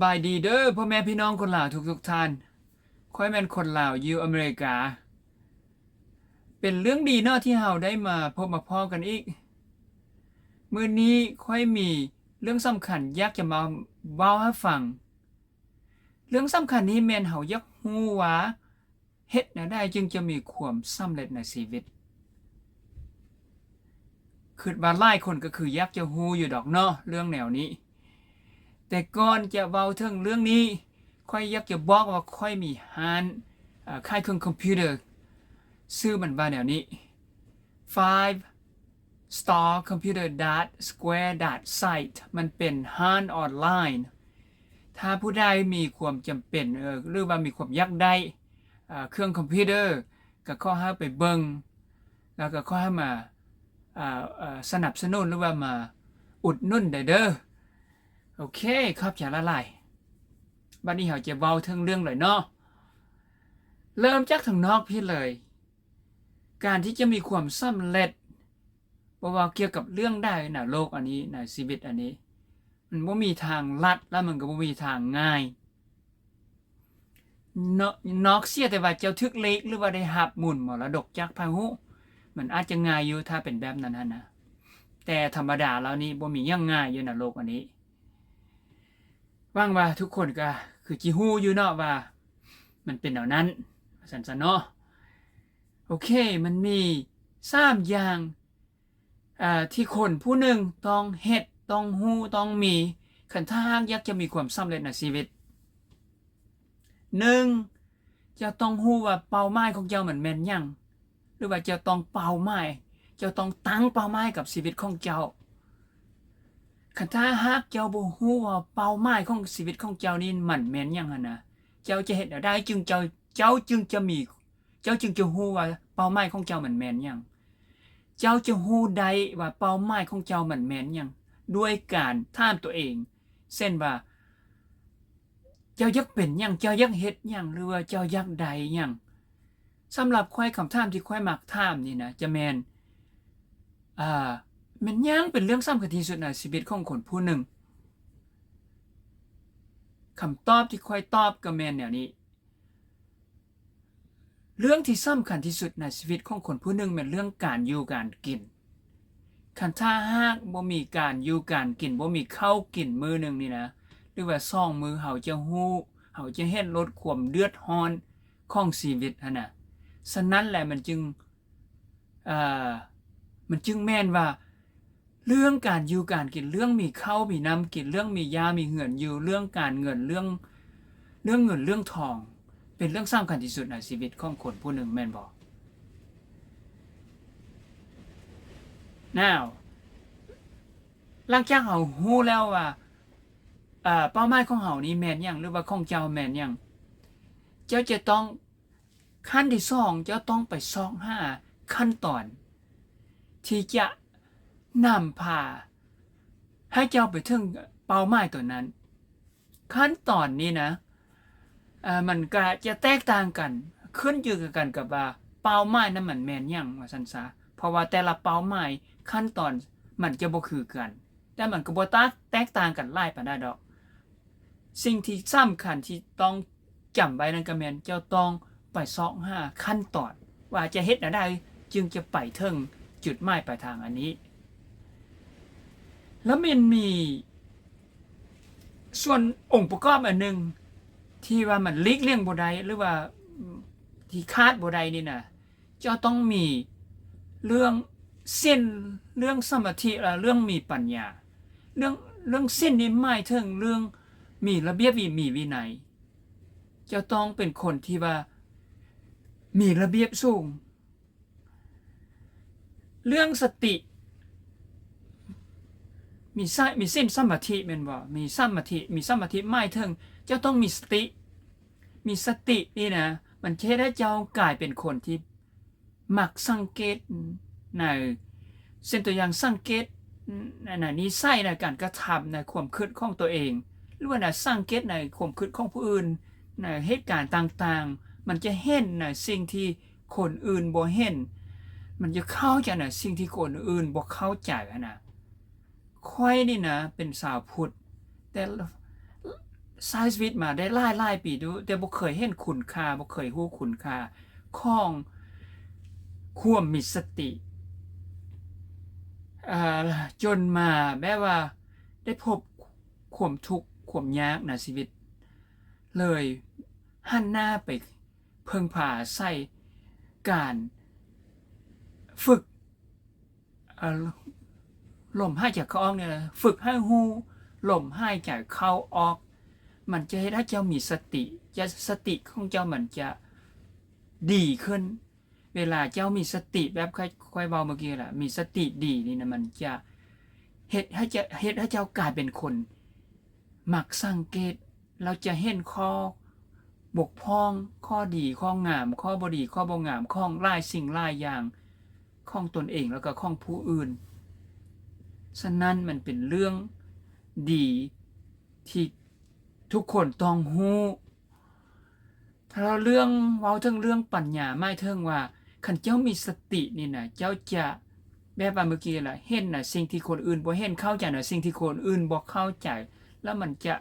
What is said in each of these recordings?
บายดีเด้อพ่อแม่พี่น้องคนลาวทุกท่านค่อยแม่นคนลาวอยู่อเมริกาเป็นเรื่องดีเนาะที่เราได้มาพบมาพ้อกันอีกมื้อนี้ค่อยมีเรื่องสำคัญอยากจะมาเว้าให้ฟังเรื่องสำคัญนี้แม่นเฮาอยากฮู้ว่าเฮ็ดแนวใดจึงจะมีความสำเร็จในชีวิตคิดว่าหลายคนก็คืออยากจะฮู้อยู่ดอกเนาะเรื่องแนวนี้แต่ก่อนจะเว้าถึงเรื่องนี้ค่อยอยากจะบอกว่าค่อยมีร้านขายเครื่องคอมพิวเตอร์ชื่อมันว่าแนวนี้ 5 star computer square site มันเป็นร้านออนไลน์ถ้าผู้ใดมีความจำเป็นหรือว่ามีความอยากได้เครื่องคอมพิวเตอร์ก็ขอให้ไปเบิ่งแล้วก็ขอให้มาสนับสนุนหรือว่ามาอุดหนุนได้เด้อโอเคครับอย่าละลายบัดนี้เราจะเว้าถึงเรื่องเลยเนาะเริ่มจากทางนอกพี่เลยการที่จะมีความสำเร็จบ่ว่าเกี่ยวกับเรื่องใดน่ะโลกอันนี้ในชีวิตอันนี้มันบ่มีทางลัดและมันก็บ่มีทางง่ายนอกเสียแต่ว่าเจ้าทึกเล็กหรือว่าได้รับหมุนมรดกจากพหุมันอาจจะง่ายอยู่ถ้าเป็นแบบนั้นนะแต่ธรรมดาแล้วนี่บ่มีหยังง่ายอยู่ในโลกอันนี้หวังว่าทุกคนก็คือจิฮู้อยู่เนาะว่ามันเป็นแนวนั้นซั่นๆเนาะโอเคมันมี3อย่างที่คนผู้หนึ่งต้องเฮ็ดต้องฮู้ต้องมีคันถ้าหากอยากจะมีความสำเร็จในชีวิต1จะต้องฮู้ว่าเป้าหมายของเจ้ามันแม่นหยังหรือว่าเจ้าต้องเป้าหมายเจ้าต้องตั้งเป้าหมายกับชีวิตของเจ้าคันถ้าหากเจ้าบ่ฮู้ว่าเป้าหมายของชีวิตของเจ้านี่มันแม่นหยังหั่นน่ะเจ้าจะเฮ็ดได้จึงเจ้าจึงจะมีเจ้าจึงจะฮู้ว่าเป้าหมายของเจ้ามันแม่นหยังเจ้าจะฮู้ได้ว่าเป้าหมายของเจ้ามันแม่นหยังด้วยการถามตัวเองเช่นว่าเจ้าอยากเป็นหยังเจ้าอยากเฮ็ดหยังหรือว่าเจ้าอยากได้หยังสำหรับข้อยคำถามที่ข้อยมักถามนี่นะจะแม่นแม่นหยังเป็นเรื่องสำคัญที่สุดในชีวิตของคนผู้หนึ่งคำตอบที่ข้อยตอบก็แม่นแนวนี้เรื่องที่สำคัญที่สุดในชีวิตของคนผู้หนึ่งแม่นเรื่องการอยู่การกินคันถ้าหากบ่มีการอยู่การกินบ่มีข้าวกินมื้อนึงนี่นะหรือว่า2มื้อเฮาจะฮู้เฮาจะเฮ็ดลดความเดือดร้อนของชีวิตหั่นน่ะฉะนั้นแหละมันจึงแม่นว่าเรื่องการอยู่การกินเรื่องมีข้าวมีน้ำกินเรื่องมียามีเหือนอยู่เรื่องการเงินเรื่องเงินเรื่องทองเป็นเรื่องสำคัญที่สุดในชีวิตของคนผู้หนึ่งแม่นบ่ Now หลังจากเฮาฮู้แล้วว่าเป้าหมายของเฮานี่แม่นหยังหรือว่าของเจ้าแม่นหยังเจ้าจะต้องขั้นที่2เจ้าต้องไปซอกหาขั้นตอนที่จะนำพาให้เจ้าไปถึงเป้าหมายตัวนั้นขั้นตอนนี้นะมันก็จะแตกต่างกันขึ้นอยู่กันกับว่าเป้าหมายนั้นมันแม่นหยังว่าซั่นซะเพราะว่าแต่ละเป้าหมายขั้นตอนมันจะบ่คือกันแต่มันก็บ่แตกต่างกันหลายปานใดดอกสิ่งที่สำคัญที่ต้องจำไว้นั่นก็แม่นเจ้าต้องไปซอกหาขั้นตอนว่าจะเฮ็ดแนวใดจึงจะไปถึงจุดหมายปลายทางอันนี้แล้วมันมีส่วนองค์ประกอบอันนึงที่ว่ามันหลีกเลี่ยงบ่ได้หรือว่าที่คาดบ่ได้นี่น่ะเจ้าต้องมีเรื่องเส้นเรื่องสมาธิและเรื่องมีปัญญาเรื่องเส้นนี่หมายถึงเรื่องมีระเบียบมีวินัยเจ้าต้องเป็นคนที่ว่ามีระเบียบสูงเรื่องสติมีเส้นสมาธิแม่นบ่มีสมาธิหมายถึงเจ้าต้องมีสตินี่นะมันเฮ็ดให้เจ้ากลายเป็นคนที่มักสังเกตในเช่นตัวอย่างสังเกตในนิสัยในการกระทำในความคิดของตัวเองหรือว่าในสังเกตในความคิดของผู้อื่นในเหตุการณ์ต่างๆมันจะเห็นในสิ่งที่คนอื่นบ่เห็นมันจะเข้าใจในสิ่งที่คนอื่นบ่เข้าใจนะค่อยนี่นะเป็นสาวพุทธแต่ ใช้ชีวิตมาได้หลายปีดูแต่บ่เคยเห็นคุณค่าบ่เคยรู้คุณค่าของความมีสติจนมาแบบว่าได้พบความทุกข์ความยากในชีวิตเลยหันหน้าไปเพิ่งพาใส่การฝึกลมหายใจเข้าออกเนี่ยฝึกให้หูลมหายใจเข้าออกมันจะให้ถ้าเจ้ามีสติจะสติของเจ้ามันจะดีขึ้นเวลาเจ้ามีสติแบบค่อยเบาเมื่อกี้แหละมีสติดีนี่นะมันจะเฮ็ดให้เจ้ากลายเป็นคนมักสังเกตเราจะเห็นข้อบกพร่องข้อดีข้องามข้อบ่ดีข้อบ่งามของหลายสิ่งหลายอย่างของตนเองแล้วก็ของผู้อื่นฉะนั้นมันเป็นเรื่องดีที่ทุกคนต้องรู้ถ้าเราเรื่องเว้าถึงเรื่องปัญญาหมายถึงว่าคันเจ้ามีสตินี่นะเจ้าจะแบบว่าเมื่อกี้ล่ะเห็นน่ะสิ่งที่คนอื่นบ่เห็นเข้าใจน่ะสิ่งที่คนอื่นบ่เข้าใจแล้วมันจะ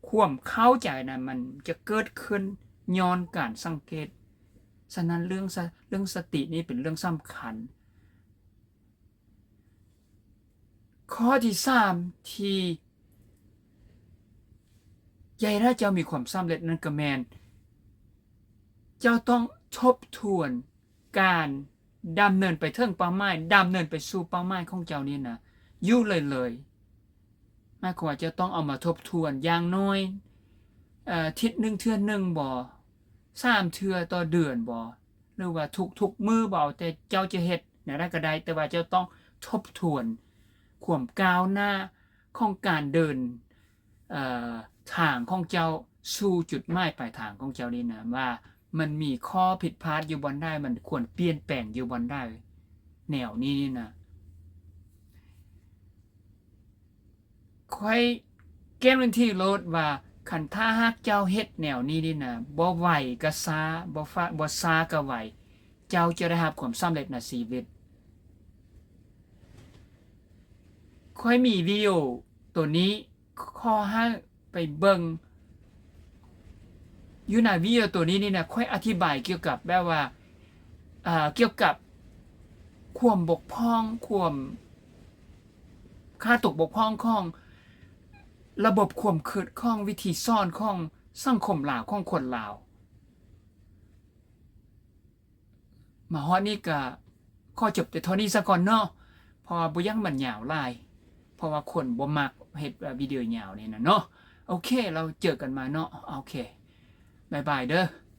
ความเข้าใจน่ะมันจะเกิดขึ้นย้อนการสังเกตฉะนั้นเรื่องสตินี่เป็นเรื่องสำคัญข้อที่3ที่ใหญ่ถ้าเจ้ามีความสำเร็จนั่นก็แม่นเจ้าต้องทบทวนการดำเนินไปถึงเป้าหมายดำเนินไปสู่เป้าหมายของเจ้านี่นะอยู่เลยหมายความว่าจะต้องเอามาทบทวนอย่างน้อยทิศนึงเทื่อนึงบ่3เทื่อต่อเดือนบ่หรือว่าทุกมื้อบ่แต่เจ้าจะเฮ็ดแนวใดก็ได้แต่ว่าเจ้าต้องทบทวนความก้าวหน้าของการเดินทางของเจ้าสู่จุดหมายปลายทางของเจ้านี่นะว่ามันมีข้อผิดพลาดอยู่บ่ได้มันควรเปลี่ยนแปลงอยู่บ่ได้แนวนี้นี่นะค่อยแก้มทันทีโลดว่าคันถ้าหากเจ้าเฮ็ดแนวนี้นี่นะบ่ไหวก็ช้าบ่ช้าก็ไหวเจ้าจะได้รับความสำเร็จในชีวิตค่อยมีวิดีโอตัวนี้ขอให้ไปเบิ่งอยู่ในวิดีโอตัวนี้นี่นะค่อยอธิบายเกี่ยวกับแบบว่าเกี่ยวกับความบกพร่องความค่าตกบกพร่องของระบบความคิดของวิธีสอนของสังคมลาวของคนลาวมาฮอดนี้ก็ขอจบแต่เท่านี้ซะก่อนเนาะเพราะว่าบ่อยังมันยาวหลายเพราะว่าคนบ่มักเฮ็ดวิดีโอยาวนี่นะเนาะโอเคเราเจอกันมาเนาะโอเคบ๊ายบายเด้อ